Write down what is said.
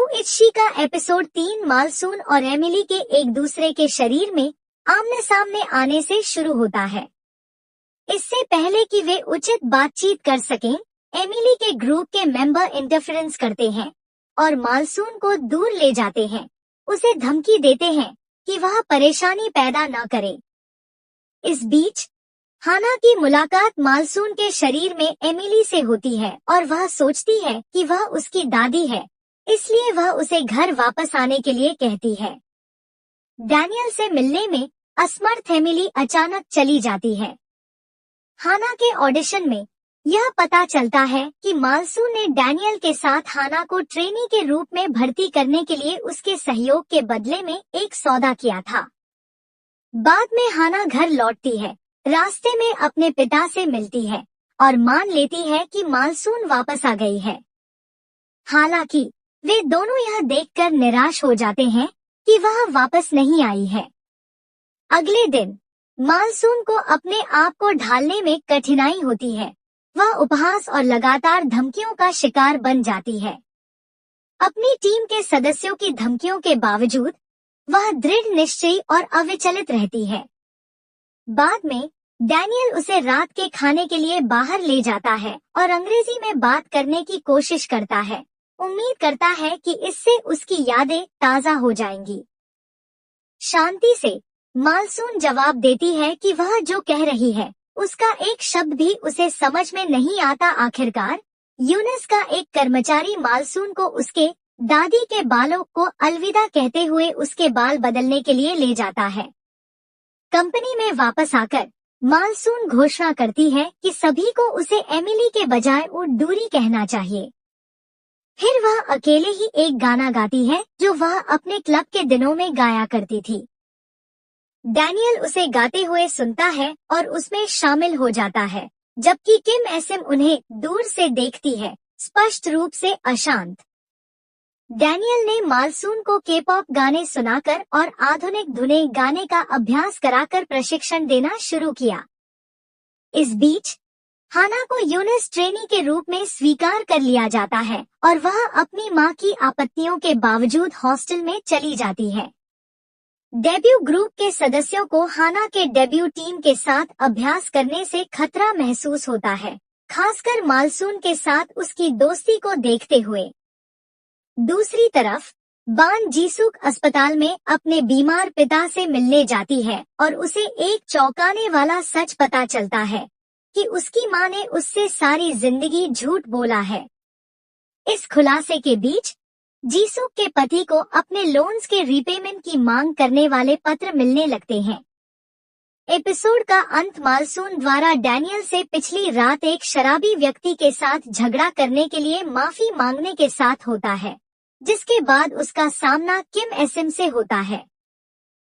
इच्छी का एपिसोड 3 मालसून और एमिली के एक दूसरे के शरीर में आमने सामने आने से शुरू होता है। इससे पहले कि वे उचित बातचीत कर सकें, एमिली के ग्रुप के मेंबर इंटरफेरेंस करते हैं और मालसून को दूर ले जाते हैं। उसे धमकी देते हैं कि वह परेशानी पैदा न करे। इस बीच हाना की मुलाकात मालसून के शरीर में एमिली से होती है और वह सोचती है कि वह उसकी दादी है, इसलिए वह उसे घर वापस आने के लिए कहती है। डैनियल से मिलने में असमर्थ एमिली अचानक चली जाती है। हाना के ऑडिशन में यह पता चलता है कि मालसून ने डैनियल के साथ हाना को ट्रेनी के रूप में भर्ती करने के लिए उसके सहयोग के बदले में एक सौदा किया था। बाद में हाना घर लौटती है, रास्ते में अपने पिता से मिलती है और मान लेती है कि मालसून वापस आ गई है। हालांकि वे दोनों यह देखकर निराश हो जाते हैं कि वह वापस नहीं आई है। अगले दिन मालसून को अपने आप को ढालने में कठिनाई होती है। वह उपहास और लगातार धमकियों का शिकार बन जाती है। अपनी टीम के सदस्यों की धमकियों के बावजूद वह दृढ़ निश्चयी और अविचलित रहती है। बाद में डैनियल उसे रात के खाने के लिए बाहर ले जाता है और अंग्रेजी में बात करने की कोशिश करता है। उम्मीद करता है कि इससे उसकी यादें ताज़ा हो जाएंगी। शांति से मालसून जवाब देती है कि वह जो कह रही है उसका एक शब्द भी उसे समझ में नहीं आता। आखिरकार यूनिस का एक कर्मचारी मालसून को उसके दादी के बालों को अलविदा कहते हुए उसके बाल बदलने के लिए ले जाता है। कंपनी में वापस आकर मालसून घोषणा करती है कि सभी को उसे एमिली के बजाय दूरी कहना चाहिए। फिर वह अकेले ही एक गाना गाती है जो वह अपने क्लब के दिनों में गाया करती थी। डैनियल उसे गाते हुए सुनता है और उसमें शामिल हो जाता है, जबकि किम एसएम उन्हें दूर से देखती है, स्पष्ट रूप से अशांत। डैनियल ने मालसून को के-पॉप गाने सुनाकर और आधुनिक धुनें गाने का अभ्यास कराकर प्रशिक्षण देना शुरू किया। इस बीच हाना को यूनिस ट्रेनी के रूप में स्वीकार कर लिया जाता है और वह अपनी मां की आपत्तियों के बावजूद हॉस्टल में चली जाती है। डेब्यू ग्रुप के सदस्यों को हाना के डेब्यू टीम के साथ अभ्यास करने से खतरा महसूस होता है, खासकर मालसून के साथ उसकी दोस्ती को देखते हुए। दूसरी तरफ बान जीसुक अस्पताल में अपने बीमार पिता से मिलने जाती है और उसे एक चौंकाने वाला सच पता चलता है कि उसकी मां ने उससे सारी जिंदगी झूठ बोला है। इस खुलासे के बीच जीसुक के पति को अपने लोन्स के रीपेमेंट की मांग करने वाले पत्र मिलने लगते हैं। एपिसोड का अंत मालसून द्वारा डैनियल से पिछली रात एक शराबी व्यक्ति के साथ झगड़ा करने के लिए माफी मांगने के साथ होता है, जिसके बाद उसका सामना किम एसएम से होता है।